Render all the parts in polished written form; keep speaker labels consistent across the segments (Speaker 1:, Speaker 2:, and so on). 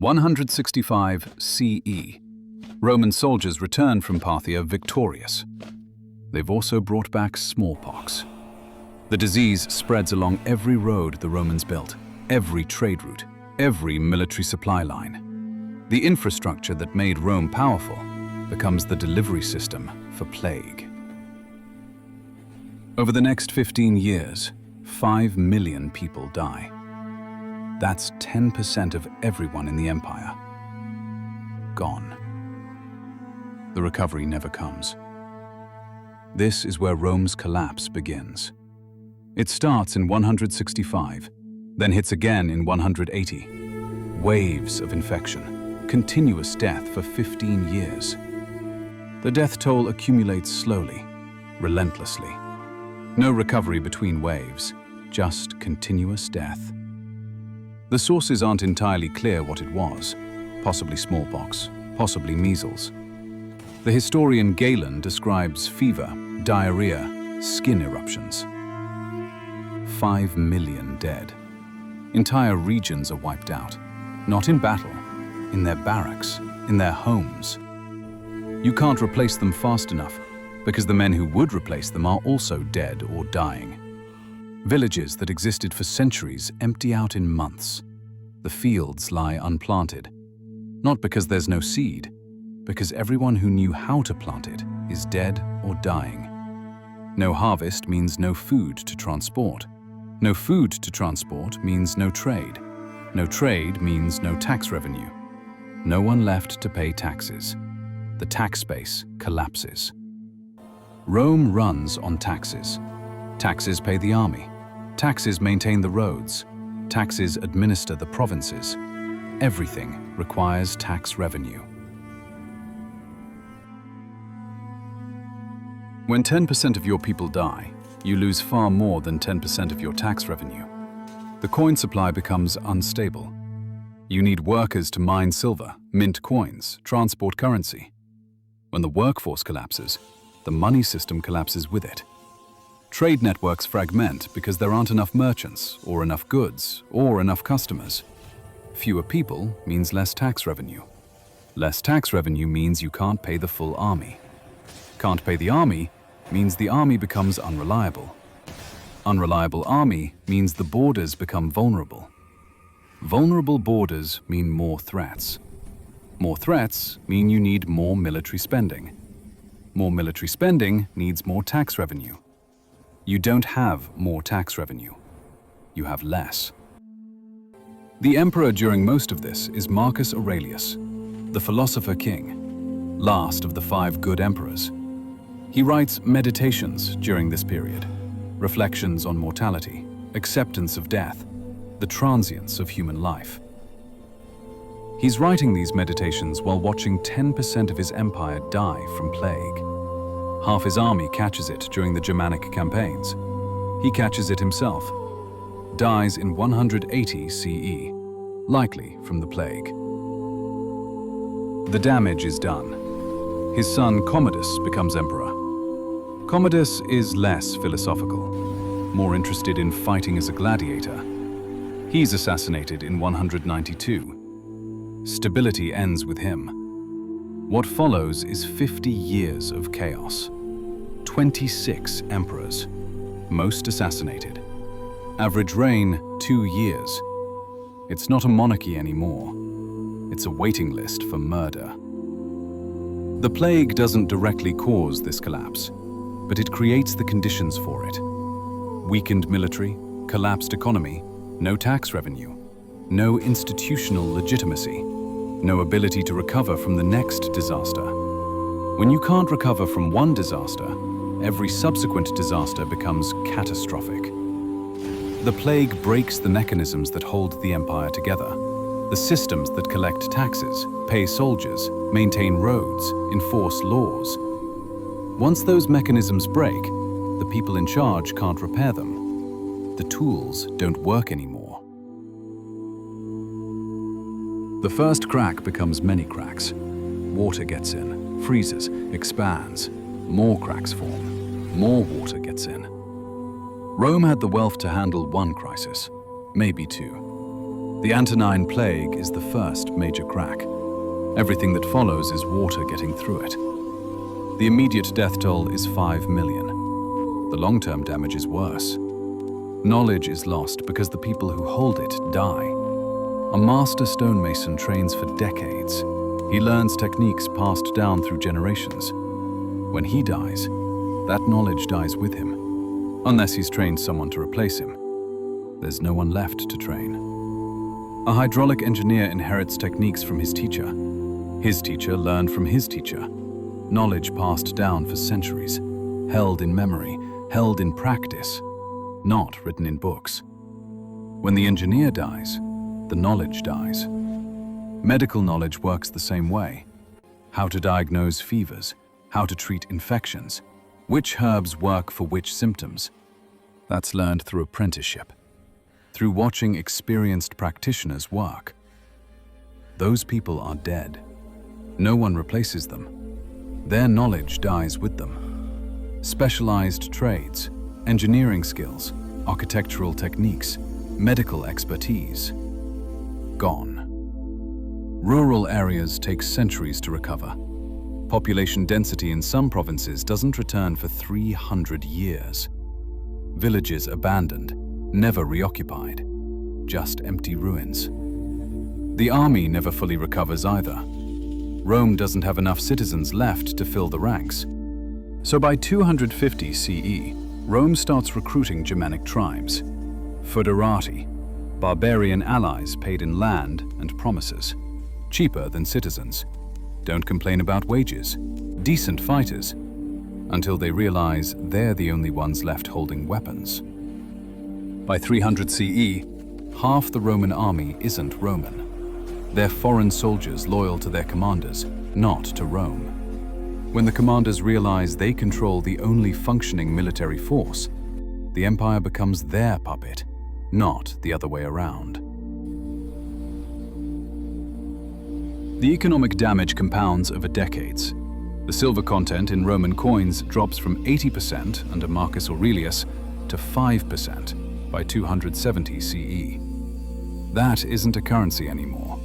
Speaker 1: 165 CE. Roman soldiers return from Parthia victorious. They've also brought back smallpox. The disease spreads along every road the Romans built, every trade route, every military supply line. The infrastructure that made Rome powerful becomes the delivery system for plague. Over the next 15 years, 5 million people die. That's 10% of everyone in the empire. Gone. The recovery never comes. This is where Rome's collapse begins. It starts in 165, then hits again in 180. Waves of infection, continuous death for 15 years. The death toll accumulates slowly, relentlessly. No recovery between waves, just continuous death. The sources aren't entirely clear what it was, possibly smallpox, possibly measles. The historian Galen describes fever, diarrhea, skin eruptions. 5 million dead. Entire regions are wiped out, not in battle, in their barracks, in their homes. You can't replace them fast enough, because the men who would replace them are also dead or dying. Villages that existed for centuries empty out in months. The fields lie unplanted, not because there's no seed, because everyone who knew how to plant it is dead or dying. No harvest means no food to transport. No food to transport means no trade. No trade means no tax revenue. No one left to pay taxes. The tax base collapses. Rome runs on taxes. Taxes pay the army. Taxes maintain the roads. Taxes administer the provinces. Everything requires tax revenue. When 10% of your people die, you lose far more than 10% of your tax revenue. The coin supply becomes unstable. You need workers to mine silver, mint coins, transport currency. When the workforce collapses, the money system collapses with it. Trade networks fragment because there aren't enough merchants, or enough goods, or enough customers. Fewer people means less tax revenue. Less tax revenue means you can't pay the full army. Can't pay the army means the army becomes unreliable. Unreliable army means the borders become vulnerable. Vulnerable borders mean more threats. More threats mean you need more military spending. More military spending needs more tax revenue. You don't have more tax revenue. You have less. The emperor during most of this is Marcus Aurelius, the philosopher king, last of the 5 good emperors. He writes meditations during this period, reflections on mortality, acceptance of death, the transience of human life. He's writing these meditations while watching 10% of his empire die from plague. Half his army catches it during the Germanic campaigns. He catches it himself, dies in 180 CE, likely from the plague. The damage is done. His son Commodus becomes emperor. Commodus is less philosophical, more interested in fighting as a gladiator. He's assassinated in 192. Stability ends with him. What follows is 50 years of chaos. 26 emperors, most assassinated. Average reign, 2 years. It's not a monarchy anymore. It's a waiting list for murder. The plague doesn't directly cause this collapse, but it creates the conditions for it. Weakened military, collapsed economy, no tax revenue, no institutional legitimacy, no ability to recover from the next disaster. When you can't recover from one disaster, every subsequent disaster becomes catastrophic. The plague breaks the mechanisms that hold the empire together, the systems that collect taxes, pay soldiers, maintain roads, enforce laws. Once those mechanisms break, the people in charge can't repair them. The tools don't work anymore. The first crack becomes many cracks. Water gets in, freezes, expands. More cracks form. More water gets in. Rome had the wealth to handle one crisis, maybe 2. The Antonine plague is the first major crack. Everything that follows is water getting through it. The immediate death toll is 5 million. The long-term damage is worse. Knowledge is lost because the people who hold it die. A master stonemason trains for decades. He learns techniques passed down through generations. When he dies, that knowledge dies with him. Unless he's trained someone to replace him. There's no one left to train. A hydraulic engineer inherits techniques from his teacher. His teacher learned from his teacher. Knowledge passed down for centuries, held in memory, held in practice, not written in books. When the engineer dies, the knowledge dies. Medical knowledge works the same way. How to diagnose fevers, how to treat infections, which herbs work for which symptoms. That's learned through apprenticeship, through watching experienced practitioners work. Those people are dead. No one replaces them. Their knowledge dies with them. Specialized trades, engineering skills, architectural techniques, medical expertise, gone. Rural areas take centuries to recover. Population density in some provinces doesn't return for 300 years. Villages abandoned, never reoccupied, just empty ruins. The army never fully recovers either. Rome doesn't have enough citizens left to fill the ranks. So by 250 CE, Rome starts recruiting Germanic tribes. Foederati, barbarian allies paid in land and promises. Cheaper than citizens. Don't complain about wages. Decent fighters. Until they realize they're the only ones left holding weapons. By 300 CE, half the Roman army isn't Roman. They're foreign soldiers loyal to their commanders, not to Rome. When the commanders realize they control the only functioning military force, the empire becomes their puppet, not the other way around. The economic damage compounds over decades. The silver content in Roman coins drops from 80% under Marcus Aurelius to 5% by 270 CE. That isn't a currency anymore.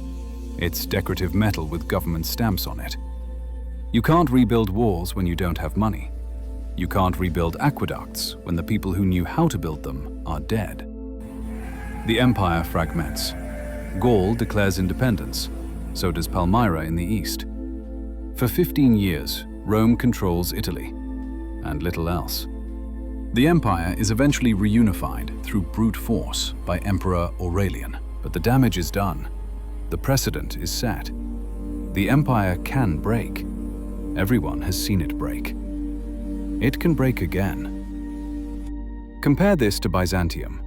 Speaker 1: It's decorative metal with government stamps on it. You can't rebuild walls when you don't have money. You can't rebuild aqueducts when the people who knew how to build them are dead. The empire fragments. Gaul declares independence. So does Palmyra in the east. For 15 years, Rome controls Italy, and little else. The empire is eventually reunified through brute force by Emperor Aurelian, but the damage is done. The precedent is set. The empire can break. Everyone has seen it break. It can break again. Compare this to Byzantium.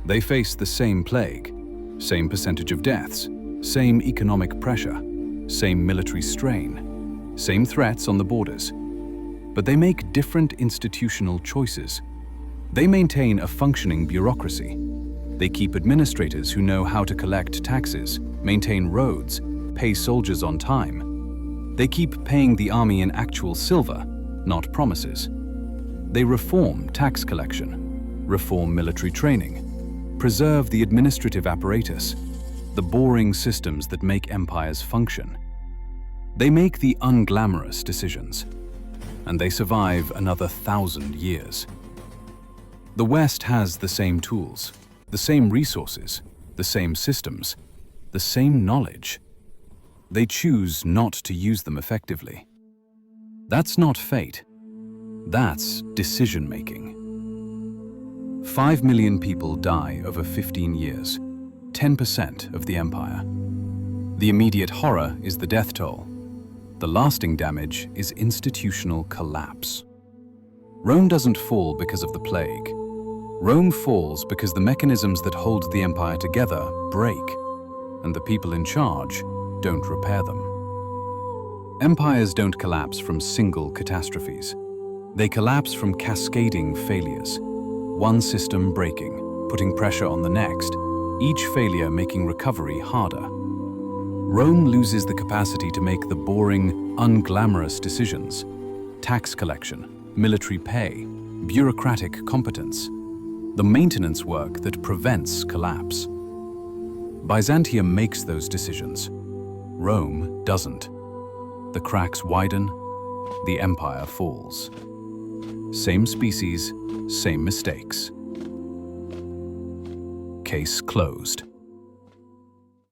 Speaker 1: They face the same plague, same percentage of deaths, same economic pressure, same military strain, same threats on the borders. But they make different institutional choices. They maintain a functioning bureaucracy. They keep administrators who know how to collect taxes, maintain roads, pay soldiers on time. They keep paying the army in actual silver, not promises. They reform tax collection, reform military training, preserve the administrative apparatus, the boring systems that make empires function. They make the unglamorous decisions, and they survive another 1,000 years. The West has the same tools, the same resources, the same systems, the same knowledge. They choose not to use them effectively. That's not fate. That's decision-making. 5 million people die over 15 years. 10% of the empire. The immediate horror is the death toll. The lasting damage is institutional collapse. Rome doesn't fall because of the plague. Rome falls because the mechanisms that hold the empire together break, and the people in charge don't repair them. Empires don't collapse from single catastrophes. They collapse from cascading failures. One system breaking, putting pressure on the next, each failure making recovery harder. Rome loses the capacity to make the boring, unglamorous decisions. Tax collection, military pay, bureaucratic competence. The maintenance work that prevents collapse. Byzantium makes those decisions. Rome doesn't. The cracks widen, the empire falls. Same species, same mistakes. Case closed.